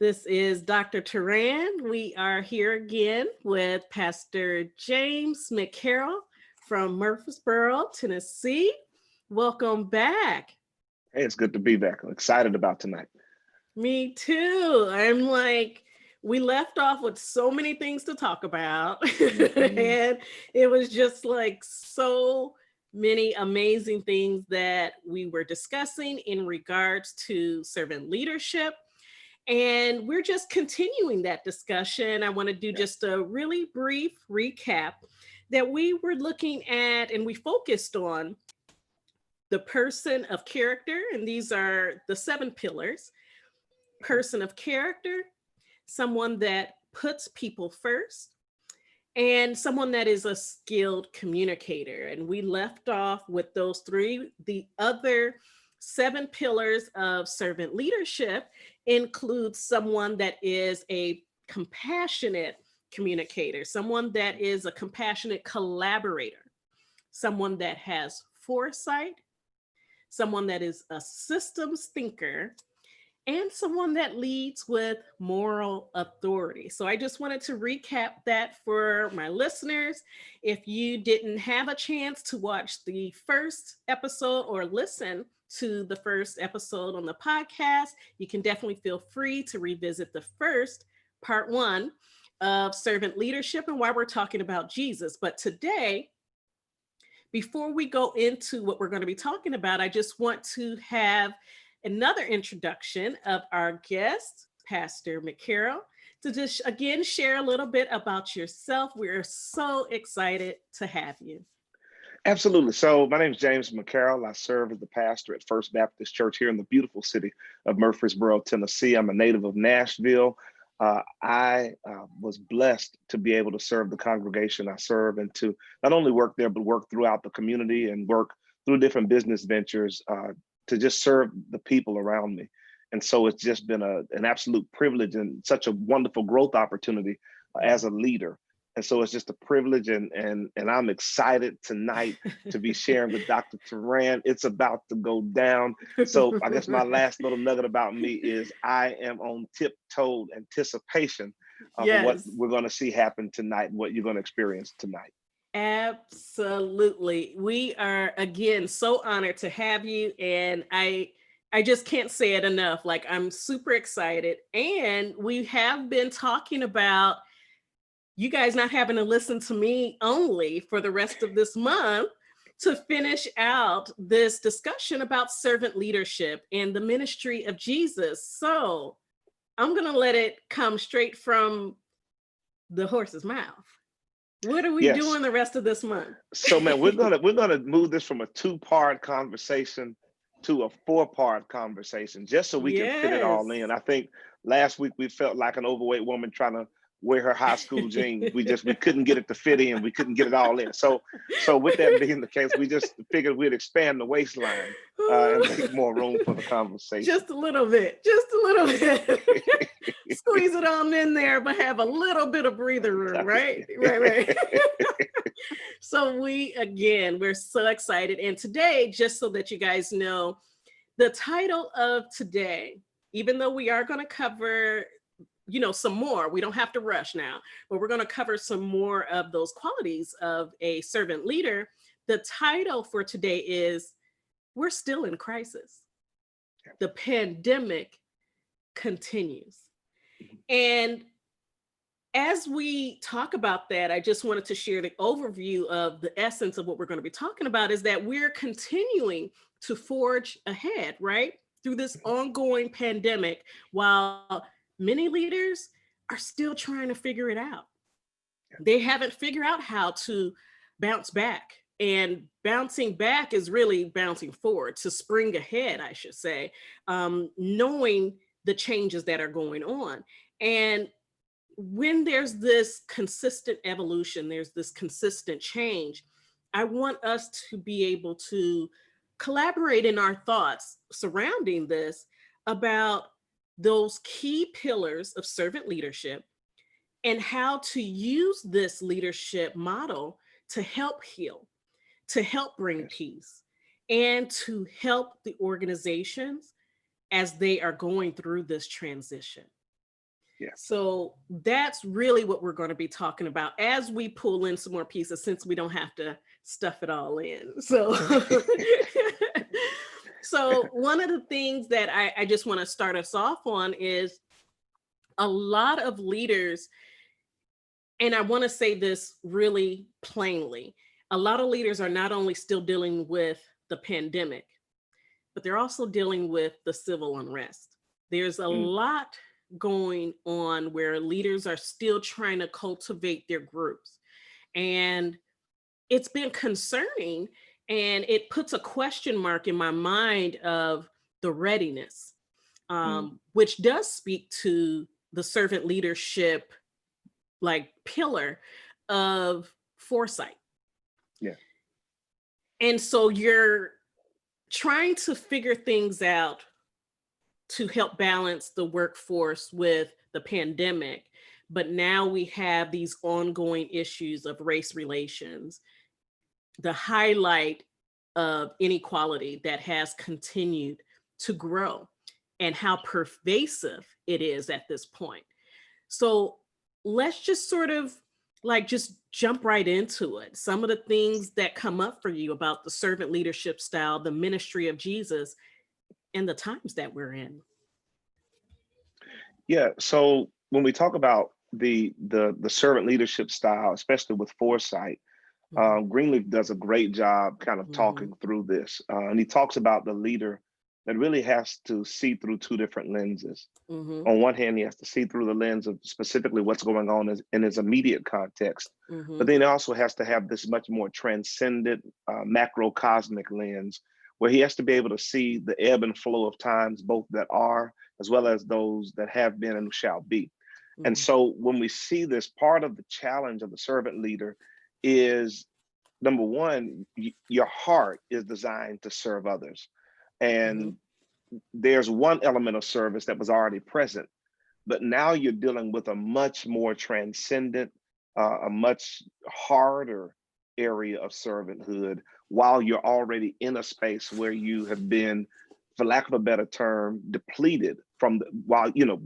This is Dr. Teran. We are here again with Pastor James McCarroll from Murfreesboro, Tennessee. Welcome back. Hey, it's good to be back. I'm excited about tonight. Me too. We left off with so many things to talk about, Mhm. and it was just like so many amazing things that we were discussing in regards to servant leadership. And we're just continuing that discussion. I want to do Yeah. just a really brief recap that we were looking at, and we focused on the person of character. And these are the 7 pillars: Okay. person of character, someone that puts people first, and someone that is a skilled communicator. And we left off with those three. The other 7 pillars of servant leadership include someone that is a compassionate communicator, someone that is a compassionate collaborator, someone that has foresight, someone that is a systems thinker, and someone that leads with moral authority. So I just wanted to recap that for my listeners. If you didn't have a chance to watch the first episode or listen to the first episode on the podcast, you can definitely feel free to revisit the first part 1 of servant leadership and why we're talking about Jesus. But today, before we go into what we're going to be talking about, I just want to have another introduction of our guest, Pastor McCarroll, to just again share a little bit about yourself. We're so excited to have you. Absolutely. So, my name is James McCarroll. I serve as the pastor at First Baptist Church here in the beautiful city of Murfreesboro, Tennessee. I'm a native of Nashville. I was blessed to be able to serve the congregation I serve and to not only work there, but work throughout the community and work through different business ventures to just serve the people around me. And so it's just been an absolute privilege and such a wonderful growth opportunity as a leader. And so it's just a privilege, and I'm excited tonight to be sharing with Dr. Teran. It's about to go down. So I guess my last little nugget about me is I am on tiptoed anticipation of what Yes, we're going to see happen tonight, what you're going to experience tonight. absolutely. We are again so honored to have you, and I just can't say it enough. Like, I'm super excited, and we have been talking about you guys not having to listen to me only for the rest of this month to finish out this discussion about servant leadership and the ministry of Jesus. So I'm going to let it come straight from the horse's mouth. What are we Yes. doing the rest of this month? So man, we're gonna move this from a two-part conversation to a four-part conversation, just so we can fit it all Yes. in. I think last week we felt like an overweight woman trying to wear her high school jeans. We couldn't get it to fit in. We couldn't get it all in. So with that being the case, we just figured we'd expand the waistline and make more room for the conversation. Just a little bit, just a little bit. Squeeze it on in there, but have a little bit of breather room, right? Right. So we're so excited. And today, just so that you guys know, the title of today, even though we are going to cover, some more, we don't have to rush now, but we're going to cover some more of those qualities of a servant leader. The title for today is We're Still in Crisis. The pandemic continues. And as we talk about that, I just wanted to share the overview of the essence of what we're going to be talking about is that we're continuing to forge ahead, right? Through this ongoing pandemic, while many leaders are still trying to figure it out. They haven't figured out how to bounce back. And bouncing back is really bouncing forward, to spring ahead, I should say, knowing the changes that are going on. And when there's this consistent evolution, there's this consistent change, I want us to be able to collaborate in our thoughts surrounding this about those key pillars of servant leadership and how to use this leadership model to help heal, to help bring Yes. peace, and to help the organizations as they are going through this transition. Yeah. So that's really what we're going to be talking about as we pull in some more pieces, since we don't have to stuff it all in. So, so one of the things that I just want to start us off on is a lot of leaders, and I want to say this really plainly, a lot of leaders are not only still dealing with the pandemic, but they're also dealing with the civil unrest. There's a Mm. lot going on where leaders are still trying to cultivate their groups. And it's been concerning, and it puts a question mark in my mind of the readiness, Mm. which does speak to the servant leadership like pillar of foresight. Yeah. And so you're trying to figure things out to help balance the workforce with the pandemic. But now we have these ongoing issues of race relations, the highlight of inequality that has continued to grow, and how pervasive it is at this point. So let's just sort of like just jump right into it. Some of the things that come up for you about the servant leadership style, the ministry of Jesus, and the times that we're in. Yeah. So when we talk about the servant leadership style, especially with foresight, Mhm, Greenleaf does a great job kind of mhm, talking through this, and he talks about the leader that really has to see through two different lenses. mhm, On one hand, he has to see through the lens of specifically what's going on in his immediate context, but mhm, then he also has to have this much more transcendent, macrocosmic lens where he has to be able to see the ebb and flow of times, both that are as well as those that have been and shall be. And mhm. so when we see this, part of the challenge of the servant leader is number one, your heart is designed to serve others. Mhm. And there's one element of service that was already present, but now you're dealing with a much more transcendent, a much harder area of servanthood while you're already in a space where you have been, for lack of a better term, depleted from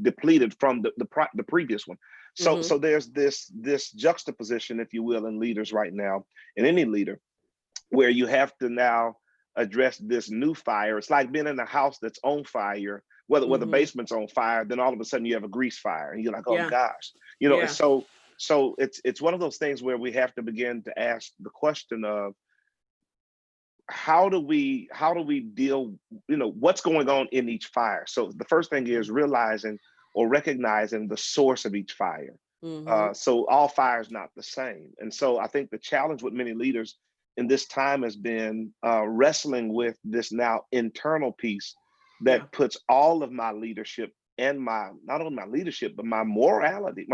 depleted from the previous one. So Mhm. there's this juxtaposition, if you will, in leaders right now, in any leader, where you have to now address this new fire. It's like being in a house that's on fire, whether the Mhm. basement's on fire, then all of a sudden you have a grease fire, and you're like, oh Yeah. gosh, and Yeah. so it's one of those things where we have to begin to ask the question of how do we deal, what's going on in each fire. So the first thing is realizing or recognizing the source of each fire. Mhm. So all fire is not the same. And so I think the challenge with many leaders in this time has been wrestling with this now internal piece Yeah. that puts all of my leadership and my, not only my leadership, but my morality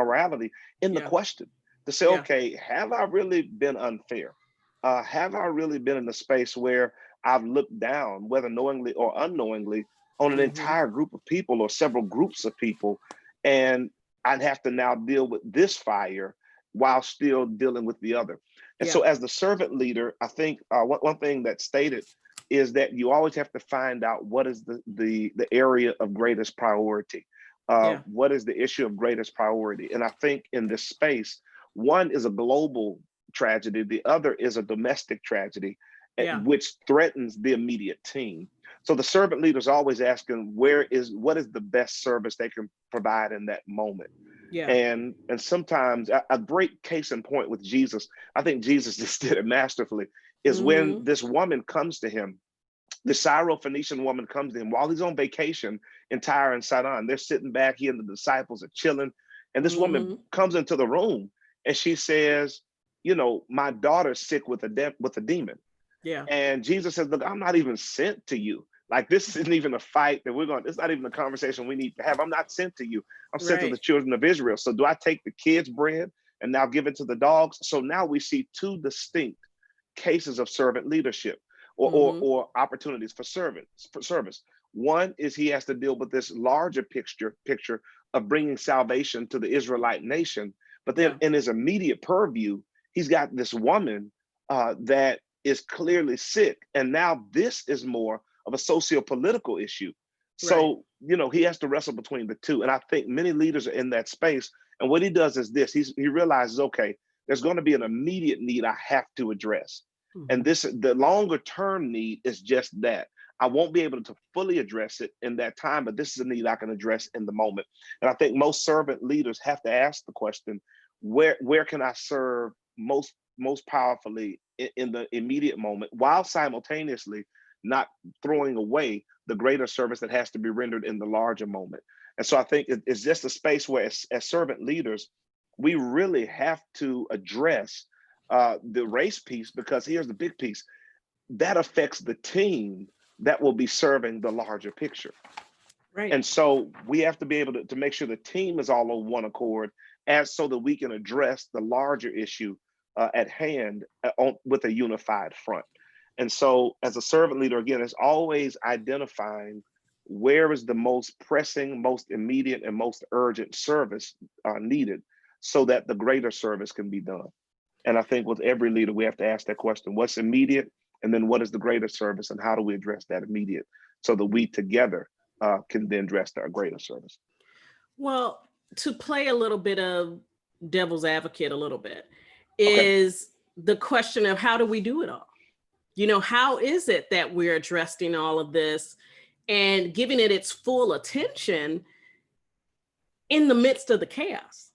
in the Yeah. question, to say, Yeah. okay, have I really been unfair? Have I really been in a space where I've looked down, whether knowingly or unknowingly, on an Mhm. entire group of people or several groups of people? And I'd have to now deal with this fire while still dealing with the other. And Yeah. so, as the servant leader, I think one thing that's stated is that you always have to find out what is the area of greatest priority. Yeah. What is the issue of greatest priority? And I think in this space, one is a global tragedy, the other is a domestic tragedy, Yeah. which threatens the immediate team. So the servant leader is always asking, what is the best service they can provide in that moment? Yeah. And sometimes a great case in point with Jesus, I think Jesus just did it masterfully, is when Mhm. this woman comes to him. The Syro-Phoenician woman comes to him while he's on vacation in Tyre and Sidon. They're sitting back, he and the disciples are chilling, and this woman Mhm. comes into the room and she says, my daughter's sick with a demon. Yeah. And Jesus says, look, I'm not even sent to you. Like, this isn't even a fight that it's not even a conversation we need to have. I'm not sent to you. I'm sent to the Right. children of Israel. So do I take the kids' bread and now give it to the dogs? So now we see two distinct cases of servant leadership, Mhm. or opportunities for service. One is he has to deal with this larger picture of bringing salvation to the Israelite nation. But then Yeah. in his immediate purview, he's got this woman that is clearly sick. And now this is more of a socio-political issue. Right. So, he has to wrestle between the two. And I think many leaders are in that space. And what he does is this, he realizes, okay, there's going to be an immediate need I have to address. And Mhm. the longer term need is just that. I won't be able to fully address it in that time, but this is a need I can address in the moment. And I think most servant leaders have to ask the question, where can I serve most powerfully in the immediate moment, while simultaneously not throwing away the greater service that has to be rendered in the larger moment. And so I think it's just a space where, as servant leaders, we really have to address the race piece, because here's the big piece that affects the team that will be serving the larger picture. Right. And so we have to be able to make sure the team is all on one accord, as so that we can address the larger issue at hand with a unified front. And so, as a servant leader, again, it's always identifying where is the most pressing, most immediate, and most urgent service needed, so that the greater service can be done. And I think with every leader, we have to ask that question: what's immediate? And then what is the greater service? And how do we address that immediate, so that we together can then address our greater service? Well, to play a little bit of devil's advocate, a little bit, Okay. is the question of how do we do it all? How is it that we're addressing all of this and giving it its full attention in the midst of the chaos?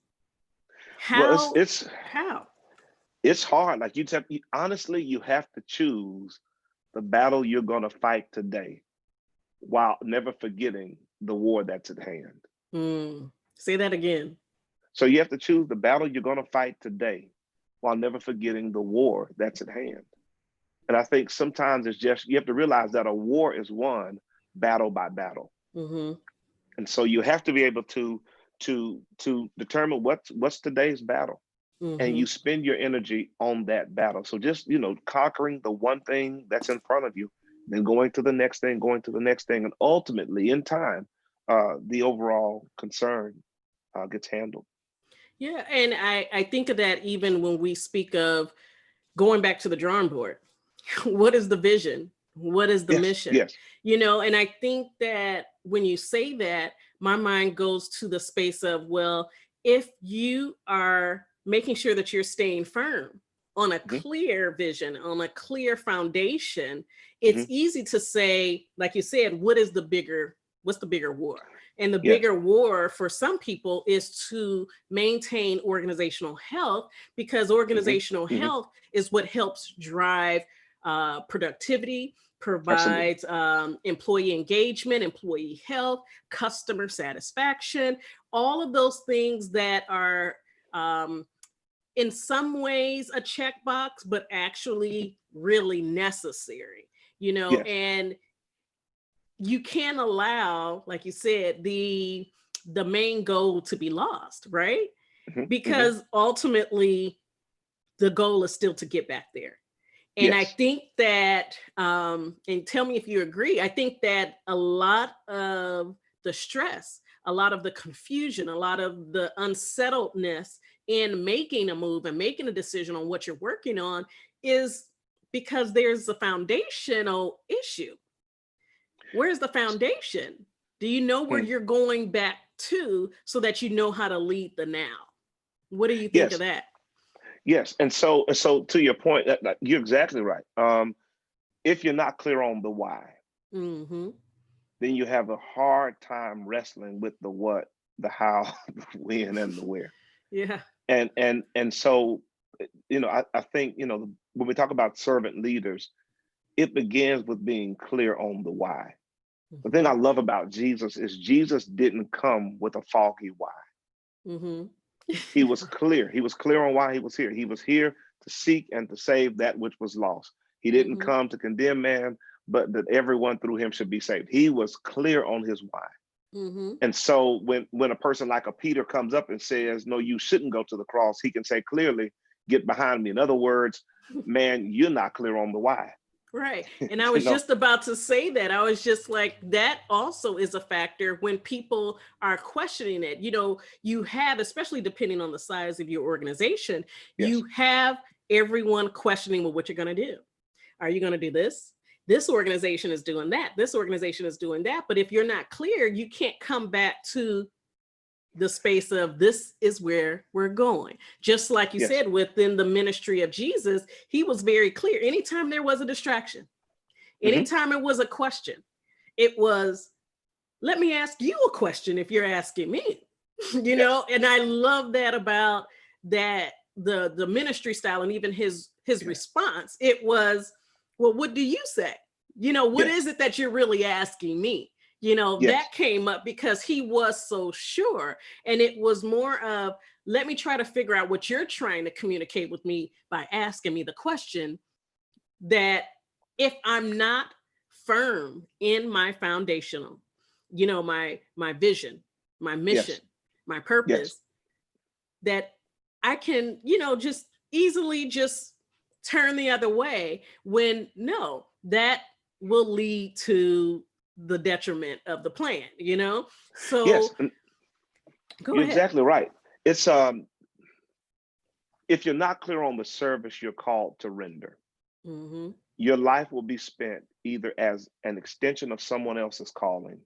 Well, How? How? it's hard. Like honestly, you have to choose the battle you're going to fight today, while never forgetting the war that's at hand. Say that again. So you have to choose the battle you're going to fight today, while never forgetting the war that's at hand. And I think sometimes it's just, you have to realize that a war is won battle by battle. Hmm. And so you have to be able to determine what's today's battle, and Hmm. you spend your energy on that battle. So just, conquering the one thing that's in front of you, then going to the next thing, going to the next thing, and ultimately in time, the overall concern gets handled. Yeah. And I think of that even when we speak of going back to the drawing board. What is the vision? What is the Yes, mission? yes. And I think that when you say that, my mind goes to the space of, well, if you are making sure that you're staying firm on a Hmm. clear vision, on a clear foundation, it's Hmm. easy to say, like you said, what's the bigger war? And the Yes. bigger war for some people is to maintain organizational health, because Hmm. organizational Hmm. health is what helps drive productivity, Absolutely. provides employee engagement, employee health, customer satisfaction, all of those things that are in some ways a checkbox, but actually really necessary, Yes. and you can't allow, like you said, the main goal to be lost, right? Hmm. Hmm. Because ultimately the goal is still to get back there. And I Yes. think that, and tell me if you agree, I think that a lot of the stress, a lot of the confusion, a lot of the unsettledness in making a move and making a decision on what you're working on is because there's a foundational issue. Where's the foundation? Do you know where Hmm. you're going back to so that you know how to lead the now? What do you think of Yes. that? Yes. And so to your point, that you're exactly right. If you're not clear on the why, Hmm. then you have a hard time wrestling with the what, the how, the when, and the where. Yeah. And so, I think, when we talk about servant leaders, it begins with being clear on the why. The thing I Hmm. love about Jesus is Jesus didn't come with a foggy why. Hmm. He was clear. He was clear on why he was here. He was here to seek and to save that which was lost. He didn't Hmm. come to condemn man, but that everyone through him should be saved. He was clear on his why. Hmm. And so when a person like a Peter comes up and says, no, you shouldn't go to the cross, he can say clearly, get behind me. In other words, man, you're not clear on the why. Right. And I you was know, just about to say that. I was just like, that also is a factor when people are questioning it. You have, especially depending on the size of your organization, yes. you have everyone questioning, well, what you're going to do. Are you going to do this? this organization is doing that. This organization is doing that. But if you're not clear, you can't come back to the space of this is where we're going. Just like you Yes. said, within the ministry of Jesus, he was very clear. Anytime there was a distraction, anytime it was a question, it was, let me ask you a question if you're asking me, you know? And I love that about that, the ministry style, and even his response. It was, well, what do you say? You know, what is it that you're really asking me? You know, that came up because he was so sure. And it was more of, let me try to figure out what you're trying to communicate with me by asking me the question, that if I'm not firm in my foundational, you know, my vision, my mission, my purpose, that I can, you know, just easily just turn the other way, when no, that will lead to the detriment of the plan, you know? So go you're ahead. exactly right. It's if you're not clear on the service you're called to render, your life will be spent either as an extension of someone else's calling,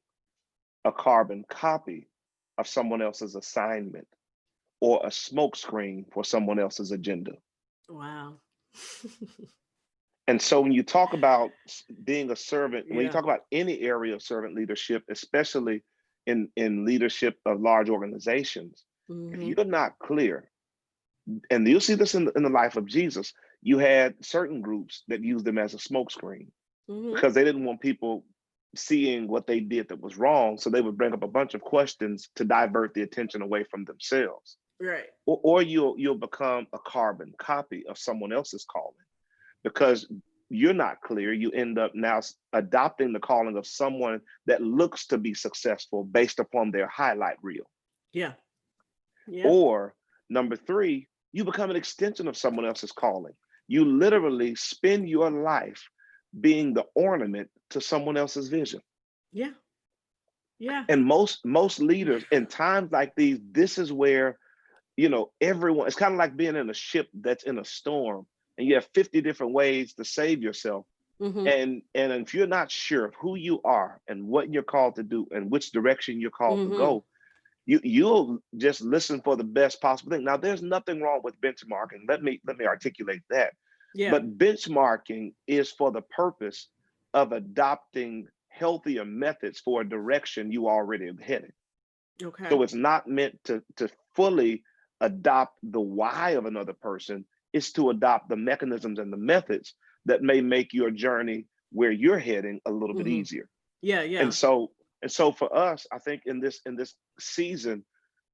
a carbon copy of someone else's assignment, or a smokescreen for someone else's agenda. Wow. And so when you talk about being a servant, when you talk about any area of servant leadership, especially in leadership of large organizations, if you're not clear, and you'll see this in the life of Jesus, you had certain groups that used them as a smokescreen because they didn't want people seeing what they did that was wrong. So they would bring up a bunch of questions to divert the attention away from themselves. Right. Or you'll become a carbon copy of someone else's calling. Because you're not clear, you end up now adopting the calling of someone that looks to be successful based upon their highlight reel. Yeah. Or number three, you become an extension of someone else's calling. You literally spend your life being the ornament to someone else's vision. Yeah. And most leaders in times like these, this is where, you know, everyone, it's kind of like being in a ship that's in a storm, and you have 50 different ways to save yourself. And if you're not sure of who you are and what you're called to do and which direction you're called to go, you'll just listen for the best possible thing. Now, there's nothing wrong with benchmarking. Let me articulate that. But benchmarking is for the purpose of adopting healthier methods for a direction you already headed. So it's not meant to fully adopt the why of another person. Is to adopt the mechanisms and the methods that may make your journey where you're heading a little bit easier. And so for us, I think in this season,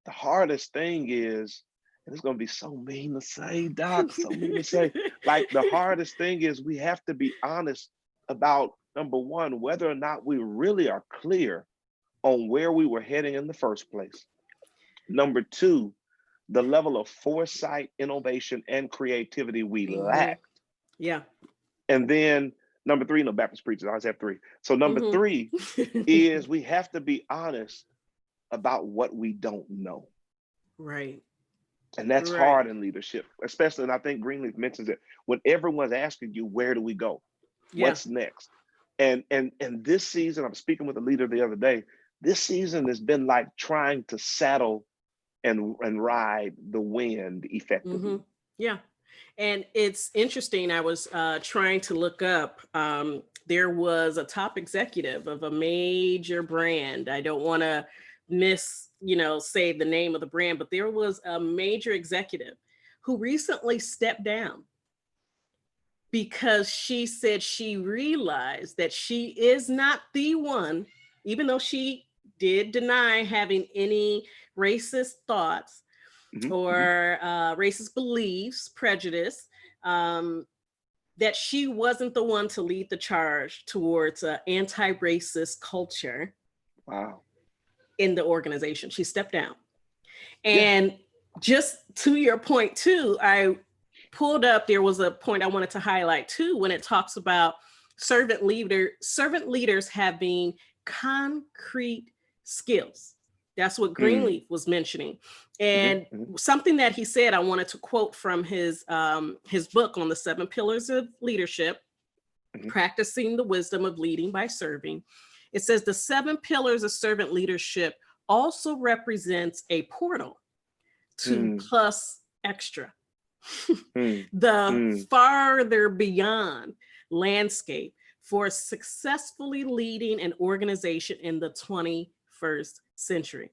the hardest thing is, and it's going to be so mean to say, Doc, so mean to say, like the hardest thing is we have to be honest about, number one, whether or not we really are clear on where we were heading in the first place. Number two, the level of foresight, innovation, and creativity we lacked. And then number three, no, Baptist preachers, I always have three. So number three is we have to be honest about what we don't know. Right. And that's hard in leadership, especially, and I think Greenleaf mentions it, when everyone's asking you, where do we go? What's next? And this season, I was speaking with a leader the other day, this season has been like trying to saddle and ride the wind effectively. And it's interesting. I was trying to look up. There was a top executive of a major brand. I don't want to say the name of the brand, but there was a major executive who recently stepped down because she said she realized that she is not the one, even though she did deny having any racist thoughts or racist beliefs, prejudice, that she wasn't the one to lead the charge towards an anti-racist culture in the organization. She stepped down. And just to your point too, I pulled up, there was a point I wanted to highlight too, when it talks about servant leaders having concrete skills. That's what Greenleaf was mentioning. And something that he said, I wanted to quote from his book on the 7 pillars of leadership. Mhm. practicing the wisdom of leading by serving. It says the 7 pillars of servant leadership also represents a portal to Mm, plus extra, mm, the mm, farther beyond landscape for successfully leading an organization in the 21st century.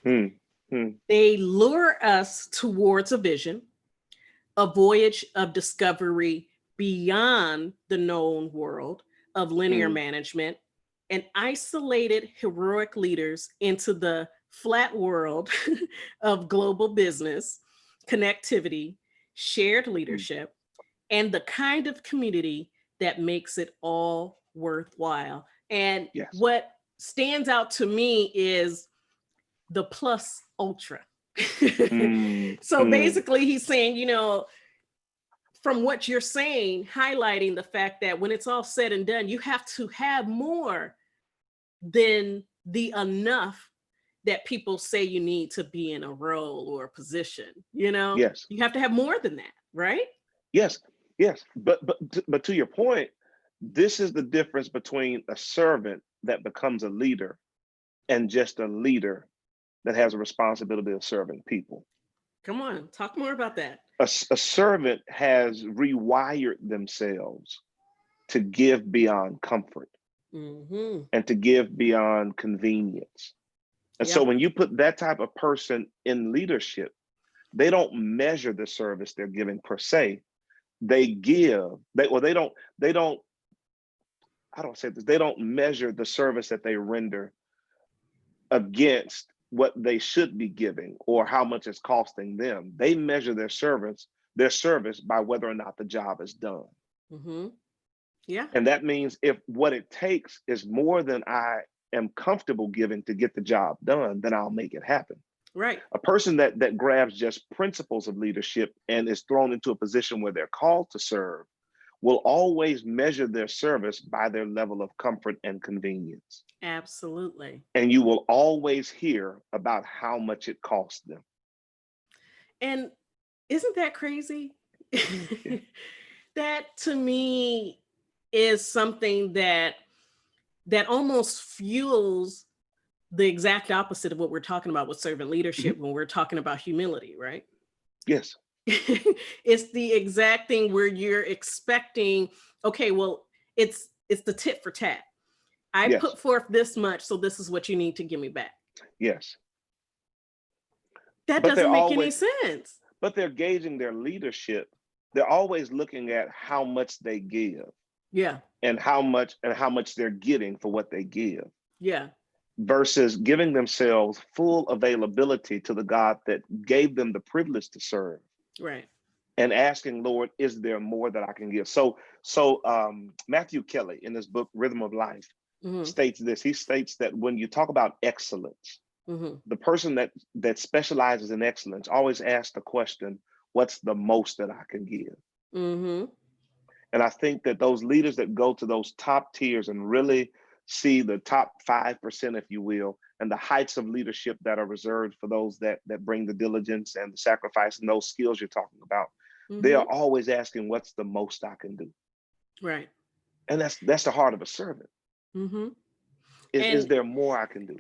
mm, mm, They lure us towards a vision, a voyage of discovery beyond the known world of linear mm, management, and isolated heroic leaders into the flat world of global business, connectivity, shared mm. leadership, and the kind of community that makes it all worthwhile. And Yes. what stands out to me is the plus ultra. Mm, So mm. basically, he's saying, from what you're saying, highlighting the fact that when it's all said and done, you have to have more than the enough that people say you need to be in a role or a position. Yes. You have to have more than that, right? Yes. Yes. But to your point, this is the difference between a servant that becomes a leader and just a leader that has a responsibility of serving people. Come on, talk more about that. A servant has rewired themselves to give beyond comfort Hmm. and to give beyond convenience. And so Yeah, when you put that type of person in leadership, they don't measure the service they're giving per se. They give, they don't, I don't say this, they don't measure the service that they render against what they should be giving or how much it's costing them. They measure their service by whether or not the job is done. hmm, yeah, And that means if what it takes is more than I am comfortable giving to get the job done, then I'll make it happen. right. A person that grabs just principles of leadership and is thrown into a position where they're called to serve will always measure their service by their level of comfort and convenience. Absolutely. And you will always hear about how much it costs them. And isn't that crazy? Yeah. That to me is something that almost fuels the exact opposite of what we're talking about with servant Mhm. leadership when we're talking about humility, right? Yes. It's the exact thing where you're expecting, okay, well, it's the tit for tat. I Yes. put forth this much, so this is what you need to give me back. Yes. That But they're doesn't make any always, sense. but they're gauging their leadership. They're always looking at how much they give Yeah, and how much they're getting for what they give yeah, versus giving themselves full availability to the God that gave them the privilege to serve right. and asking, Lord, is there more that I can give? So Matthew Kelly in his book Rhythm of Life Hmm. states this. He states that when you talk about excellence, Hmm. the person that specializes in excellence always asks the question, what's the most that I can give? Hmm. And I think that those leaders that go to those top tiers and really see the top 5%, if you will, and the heights of leadership that are reserved for those that bring the diligence and the sacrifice and those skills you're talking about, they are Hmm. always asking, what's the most I can do? Right. And that's the heart of a servant. Hmm. Is And there more I can do?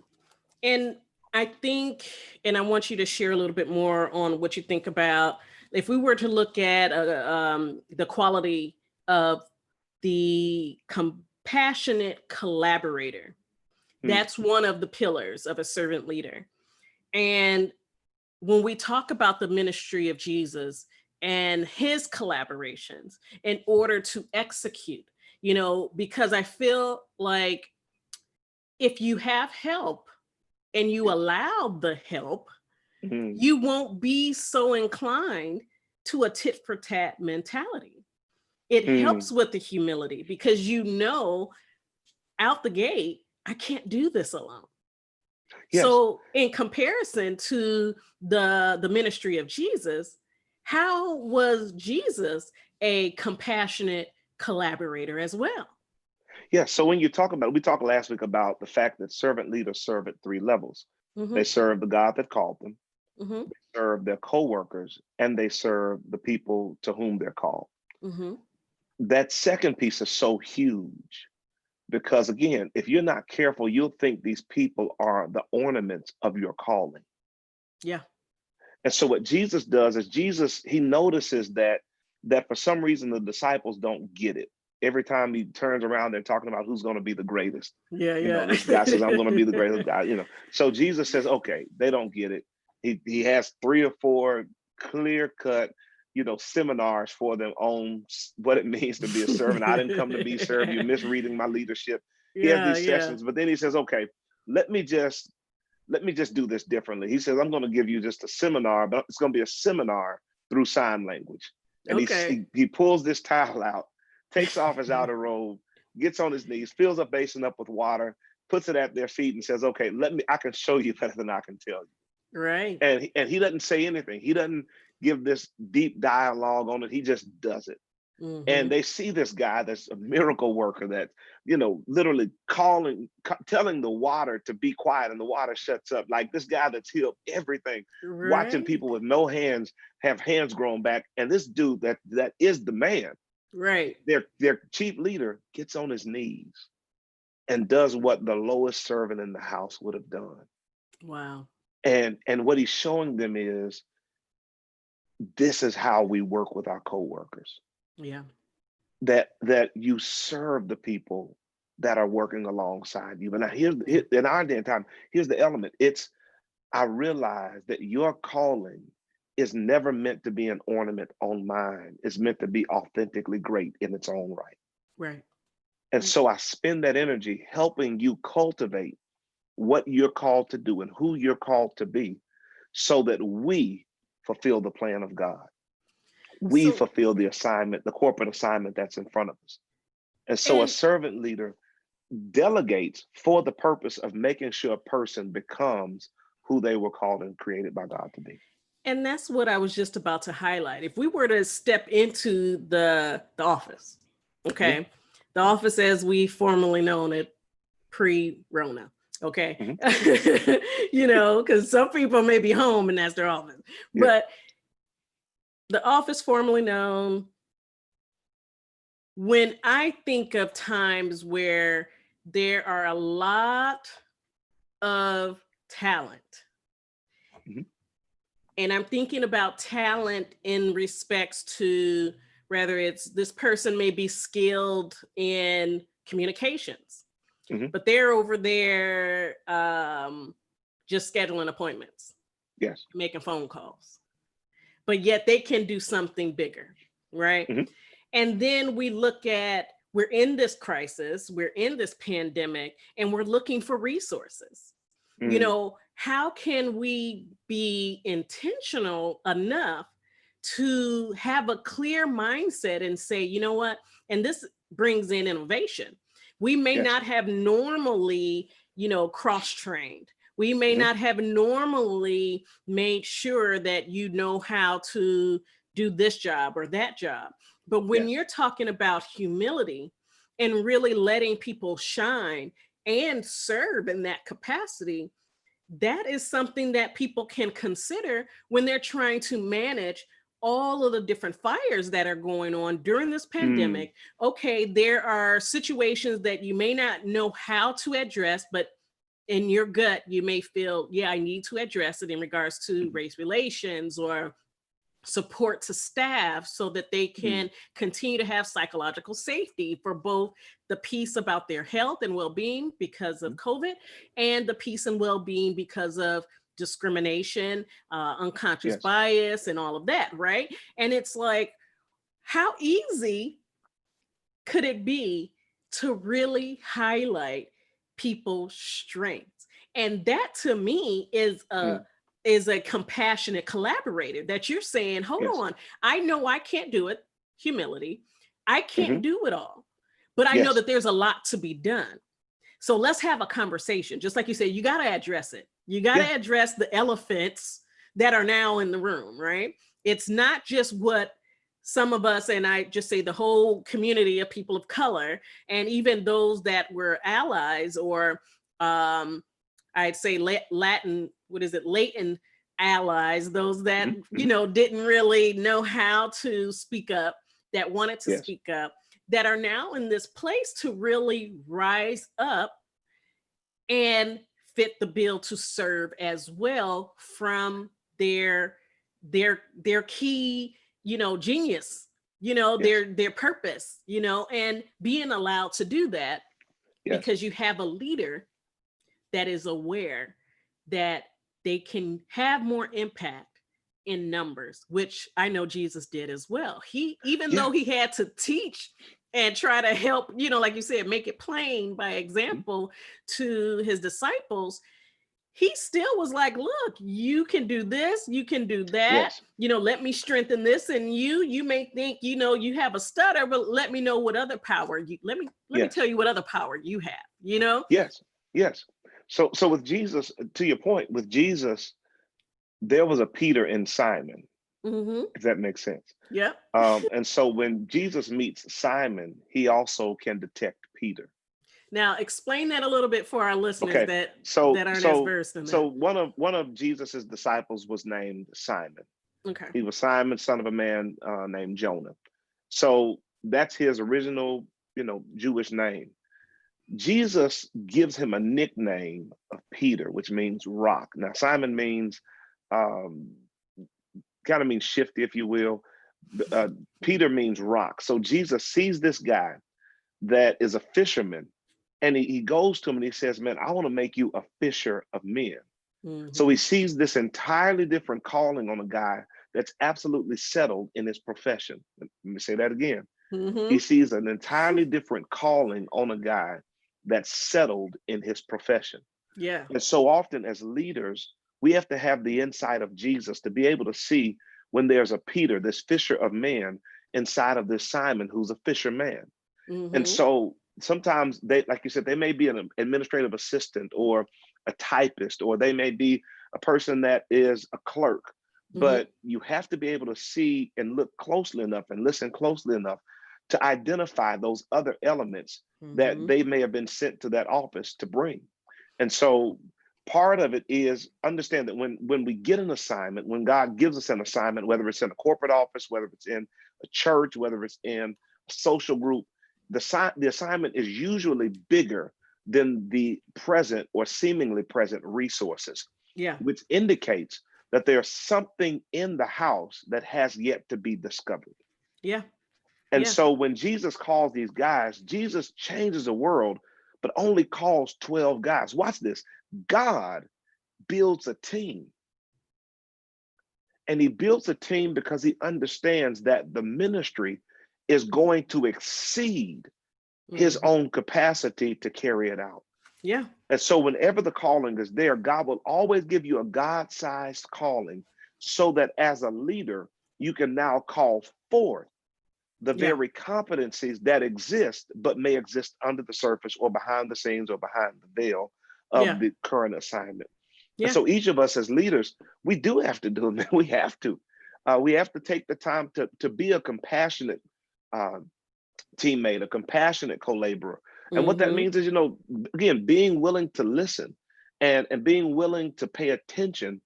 and I think, and I want you to share a little bit more on what you think about if we were to look at the quality of the compassionate collaborator. Hmm, That's one of the pillars of a servant leader. And when we talk about the ministry of Jesus and his collaborations in order to execute, because I feel like if you have help and you yes. allow the help, Hmm, you won't be so inclined to a tit for tat mentality. It hmm, helps with the humility because out the gate, I can't do this alone. yes. So, in comparison to the ministry of Jesus, how was Jesus a compassionate collaborator as well? Yes. So when you talk about, we talked last week about the fact that servant leaders serve at 3 levels. They Hmm. serve the God that called them, Hmm. serve their co-workers, and they serve the people to whom they're called. Hmm. that second piece is so huge because, again, if you're not careful, you'll think these people are the ornaments of your calling. Yeah. And so what Jesus does is he notices that for some reason the disciples don't get it. Every time he turns around, they're talking about who's going to be the greatest. Yeah. You know, Yeah. this guy says, I'm going to be the greatest guy, you know. So Jesus says, okay, they don't get it. He has 3 or 4 clear cut, you know, seminars for them on what it means to be a servant. I didn't come to be served. You're misreading my leadership. He has Yeah. these Yeah. sessions, but then he says, okay, let me just do this differently. He says, I'm going to give you just a seminar, but it's going to be a seminar through sign language. And Okay. he pulls this towel out, takes off his outer robe, gets on his knees, fills a basin up with water, puts it at their feet and says, okay, I can show you better than I can tell you. Right. And he doesn't say anything. He doesn't give this deep dialogue on it. He just does it. And Mm-hmm. they see this guy that's a miracle worker that, you know, literally telling the water to be quiet and the water shuts up. Like this guy that's healed everything, watching Right. people with no hands have hands grown back. And this dude that is the man, Right. their chief leader, gets on his knees and does what the lowest servant in the house would have done. Wow. And what he's showing them is, this is how we work with our coworkers. Yeah. That you serve the people that are working alongside you. But now here in our day and time, here's the element. I realize that your calling is never meant to be an ornament on mine. It's meant to be authentically great in its own right. Right. And so I spend that energy helping you cultivate what you're called to do and who you're called to be, so that we fulfill the plan of God. We So fulfill the assignment, the corporate assignment that's in front of us. And so a and servant leader delegates for the purpose of making sure a person becomes who they were called and created by God to be. and that's what I was just about to highlight. If we were to step into the office, Mhm, okay, the office as we formerly known it pre-Rona, okay, mhm. you know, because some people may be home and that's their office, Yeah. but the office formerly known. When I think of times where there are a lot of talent, Mhm, and I'm thinking about talent in respects to whether it's this person may be skilled in communications, mhm. but they're over there just scheduling appointments, Yes. making phone calls, but yet they can do something bigger, right? Mhm, And then we look at, we're in this crisis, we're in this pandemic, and we're looking for resources. You mhm. know, how can we be intentional enough to have a clear mindset and say, you know what? And this brings in innovation. We may Yes. not have normally, you know, cross-trained. We may Mhm. not have normally made sure that you know how to do this job or that job. But when Yes. you're talking about humility and really letting people shine and serve in that capacity, that is something that people can consider when they're trying to manage all of the different fires that are going on during this Mm. pandemic. Okay, there are situations that you may not know how to address, but in your gut, you may feel, yeah, I need to address it in regards to Mhm, race relations or support to staff so that they mm. can continue to have psychological safety for both the piece about their health and well-being because of Mhm. COVID and the peace and well-being because of discrimination, unconscious Yes. bias, and all of that, right? And it's like, how easy could it be to really highlight people's strengths? And that to me Mm. is a compassionate collaborator that you're saying, hold Yes. on, I know I can't do it, humility. I can't Mhm. do it all, but I know Yes. that there's a lot to be done. So let's have a conversation. Just like you said, you got to address it. You got Yeah. to address the elephants that are now in the room, right? It's not just what some of us, and I just say the whole community of people of color, and even those that were allies or I'd say Latin, what is it, latent allies, those that, Mhm, you mhm. know, didn't really know how to speak up, that wanted to Yes. speak up. that are now in this place to really rise up and fit the bill to serve as well from their key, genius, Yes. their purpose, and being allowed to do that Yes. because you have a leader that is aware that they can have more impact in numbers, which I know Jesus did as well. Even Yeah. though he had to teach and try to help, like you said, make it plain by Mhm. example to his disciples, he still was like, look, you can do this, you can do that, Yes. let me strengthen this in you. You may think, you have a stutter, but let me know what other power let me tell Yes. you what other power you have. Yes. Yes. So with Jesus, to your point, with Jesus, there was a Peter in Simon, Mm-hmm. if that makes sense. Yep. And so when Jesus meets Simon, he also can detect Peter. Now explain that a little bit for our listeners Okay. that So aren't as so versed in so that. one of Jesus's disciples was named Simon. Okay. He was Simon, son of a man named Jonah. So that's his original, Jewish name. Jesus gives him a nickname of Peter, which means rock. Now, Simon means um, kind of means shifty, if you will. Peter means rock. So Jesus sees this guy that is a fisherman, and he goes to him and he says, "Man, I want to make you a fisher of men." So he Mm-hmm. sees this entirely different calling on a guy that's absolutely settled in his profession. Let me say that again. He Mm-hmm. sees an entirely different calling on a guy that's settled in his profession. Yeah. And so often as leaders, we have to have the insight of Jesus to be able to see when there's a Peter, this fisher of men, inside of this Simon, who's a fisherman. And Mm-hmm. so sometimes they, like you said, they may be an administrative assistant or a typist, or they may be a person that is a clerk. Mm-hmm. But you have to be able to see and look closely enough and listen closely enough to identify those other elements that Mm-hmm. they may have been sent to that office to bring. And so part of it is understand that when we get an assignment, when God gives us an assignment, whether it's in a corporate office, whether it's in a church, whether it's in a social group, the assignment is usually bigger than the present or seemingly present resources, Yeah. which indicates that there's something in the house that has yet to be discovered. Yeah. And Yeah. so when Jesus calls these guys, Jesus changes the world, but only calls 12 guys. Watch this. God builds a team. And he builds a team because he understands that the ministry is going to exceed his Mm-hmm. own capacity to carry it out. Yeah. And so, whenever the calling is there, God will always give you a God sized calling so that as a leader, you can now call forth the Yeah. very competencies that exist, but may exist under the surface or behind the scenes or behind the veil Yeah. of the current assignment. And Yeah. so, each of us as leaders, we do have to do it. We have to. We have to take the time to be a compassionate uh, teammate, a compassionate co-laborer. And what that Mm-hmm. means is, again, being willing to listen and being willing to pay attention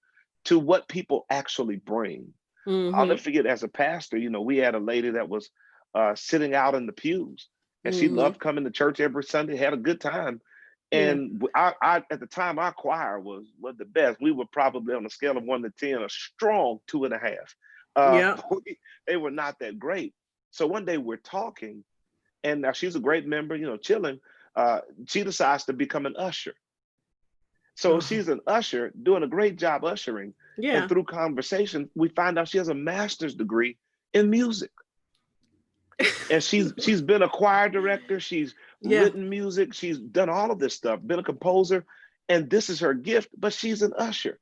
to what people actually bring. I'll never Mm-hmm. forget as a pastor, we had a lady that was sitting out in the pews, and she Mm-hmm. loved coming to church every Sunday, had a good time. Yeah. And I at the time, our choir was the best. We were probably on a scale of 1 to 10, a strong 2.5. Yeah. They were not that great. So one day we're talking, and now she's a great member, chilling. She decides to become an usher. So Oh, she's an usher doing a great job ushering. And yeah. through conversation, we find out she has a master's degree in music. And she's been a choir director, she's Yeah. written music, she's done all of this stuff, been a composer, and this is her gift, but she's an usher.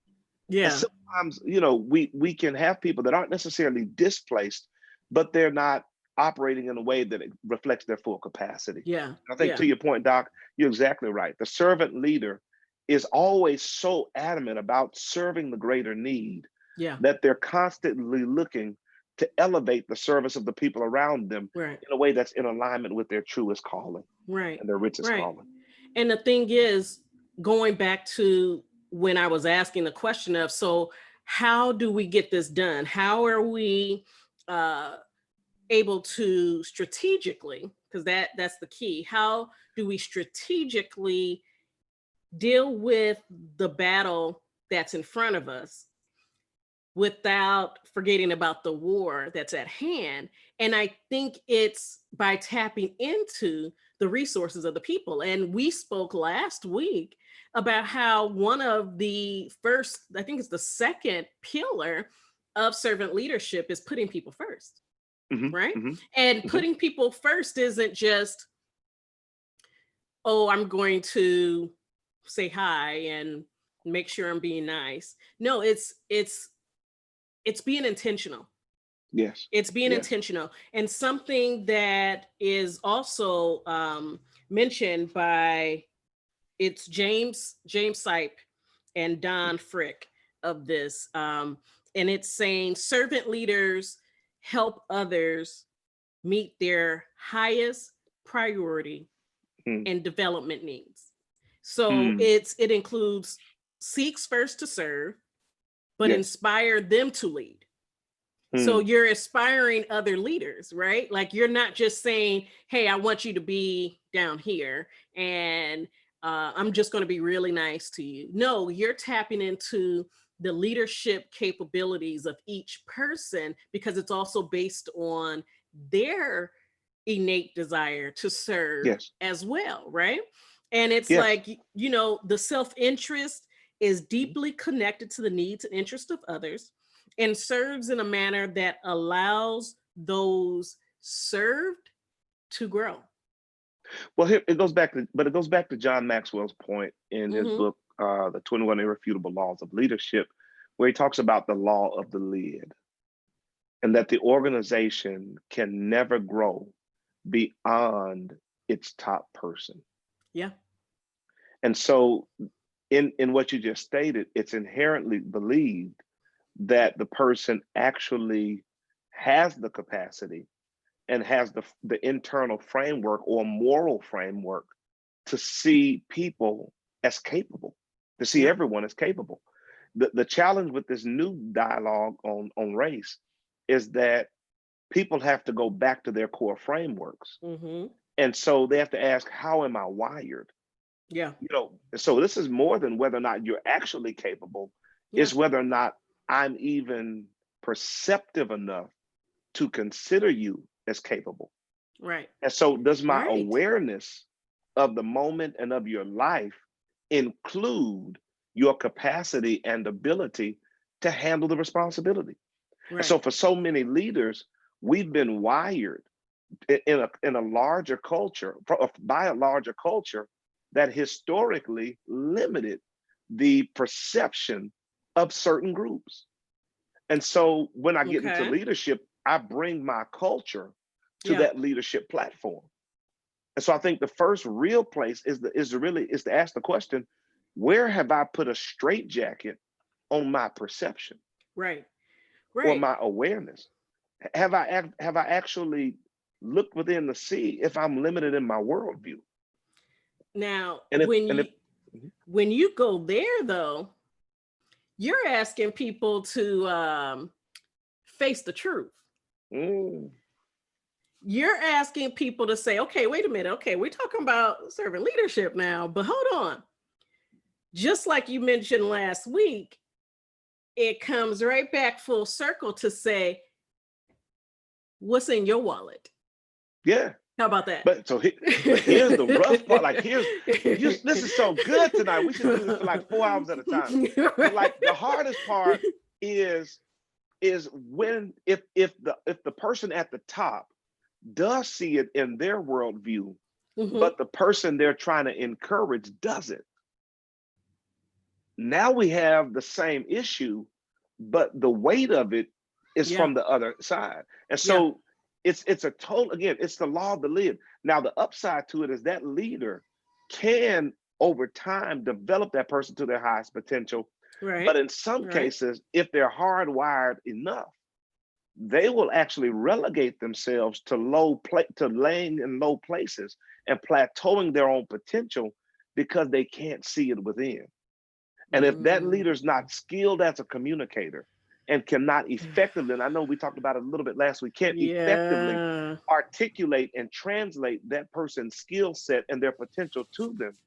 And Yeah. sometimes, we can have people that aren't necessarily displaced, but they're not operating in a way that it reflects their full capacity. Yeah. I think Yeah. to your point, Doc, you're exactly right. The servant leader is always so adamant about serving the greater need Yeah. that they're constantly looking to elevate the service of the people around them Right. in a way that's in alignment with their truest calling Right. and their richest Right. calling. And the thing is, going back to when I was asking the question of, so how do we get this done? How are we uh, able to strategically because that's the key. How do we strategically deal with the battle that's in front of us without forgetting about the war that's at hand? And I think it's by tapping into the resources of the people. And we spoke last week about how one of the first, I think it's the second pillar of servant leadership is putting people first, right? And putting people first isn't just, oh, I'm going to say hi and make sure I'm being nice. No, it's being intentional. Yes. It's being Yes. intentional. And something that is also mentioned by, it's James Sipe and Don Frick of this. And it's saying servant leaders help others meet their highest priority and development needs. So it includes seeks first to serve, but Yes. inspire them to lead. So you're inspiring other leaders, right? Like you're not just saying, hey, I want you to be down here and I'm just going to be really nice to you. No, you're tapping into the leadership capabilities of each person because it's also based on their innate desire to serve Yes. as well, right? And it's Yes. like, you know, the self-interest is deeply connected to the needs and interests of others and serves in a manner that allows those served to grow. Well, here it goes back to John Maxwell's point in his book, The 21 Irrefutable Laws of Leadership, where he talks about the law of the lid and that the organization can never grow beyond its top person. Yeah. And so in what you just stated, it's inherently believed that the person actually has the capacity and has the internal framework or moral framework to see people as capable, to see everyone as capable. The challenge with this new dialogue on race is that people have to go back to their core frameworks. And so they have to ask, how am I wired? Yeah. You know, so this is more than whether or not you're actually capable, it's whether or not I'm even perceptive enough to consider you as capable. Right. And so does my Right. awareness of the moment and of your life include your capacity and ability to handle the responsibility? And Right. so for so many leaders, we've been wired in a larger culture, by a larger culture that historically limited the perception of certain groups. And so when I get into Okay. leadership, I bring my culture to Yeah. that leadership platform. And so I think the first real place is to ask the question, where have I put a straitjacket on my perception Right. or Right. my awareness? Have I actually looked within to see if I'm limited in my worldview? Now, And if when you go there though, you're asking people to face the truth. mm, You're asking people to say, okay, wait a minute. Okay, we're talking about servant leadership now, but hold on. Just like you mentioned last week, it comes right back full circle to say, what's in your wallet? yeah. How about that? But here's the rough part. Like this is so good tonight. We should do this for like 4 hours at a time. But like the hardest part is when if the person at the top does see it in their worldview, but the person they're trying to encourage doesn't. Now we have the same issue, but the weight of it is from the other side. And so it's a total, again, it's the law of the lid. Now the upside to it is that leader can over time develop that person to their highest potential. Right. But in some cases, if they're hardwired enough, they will actually relegate themselves to laying in low places and plateauing their own potential because they can't see it within. And if that leader's not skilled as a communicator, and cannot effectively, and I know we talked about it a little bit last week, can't effectively Yeah. articulate and translate that person's skill set and their potential to them,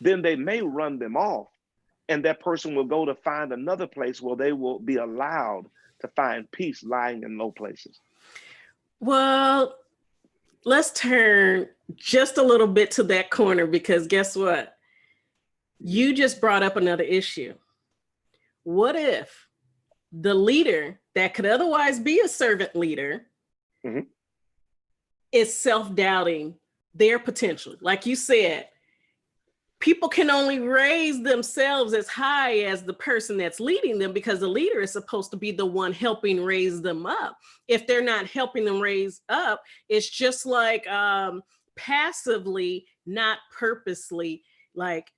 then they may run them off. And that person will go to find another place where they will be allowed to find peace lying in low places. Well, let's turn just a little bit to that corner, because guess what? You just brought up another issue. What if the leader that could otherwise be a servant leader is self-doubting their potential? Like you said, people can only raise themselves as high as the person that's leading them, because the leader is supposed to be the one helping raise them up. If they're not helping them raise up, it's just like passively, not purposely, like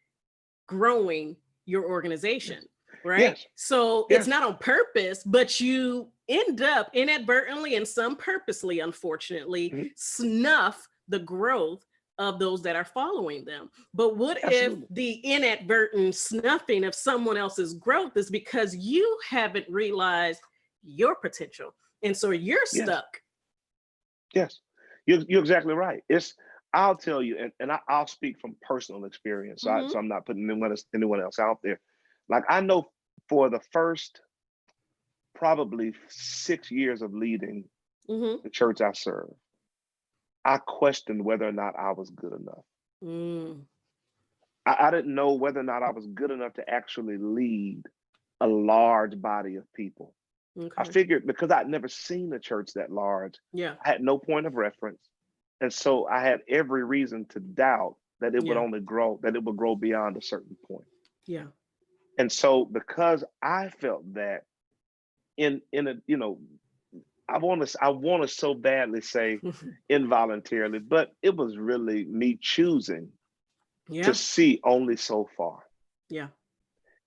growing your organization, right? Yes. So Yes. it's not on purpose, but you end up inadvertently and some purposely, unfortunately, snuff the growth of those that are following them. But what Absolutely. if the inadvertent snuffing of someone else's growth is because you haven't realized your potential, and so you're stuck? Yes, you're exactly right. I'll tell you, and I'll speak from personal experience, so I'm not putting anyone else out there. Like, I know for the first probably 6 years of leading the church I serve, I questioned whether or not I was good enough. I didn't know whether or not I was good enough to actually lead a large body of people. I figured, because I'd never seen a church that large, I had no point of reference. And so I had every reason to doubt that it would only grow, that it would grow beyond a certain point. Yeah. And so, because I felt that in a, I want to so badly say involuntarily, but it was really me choosing to see only so far. Yeah.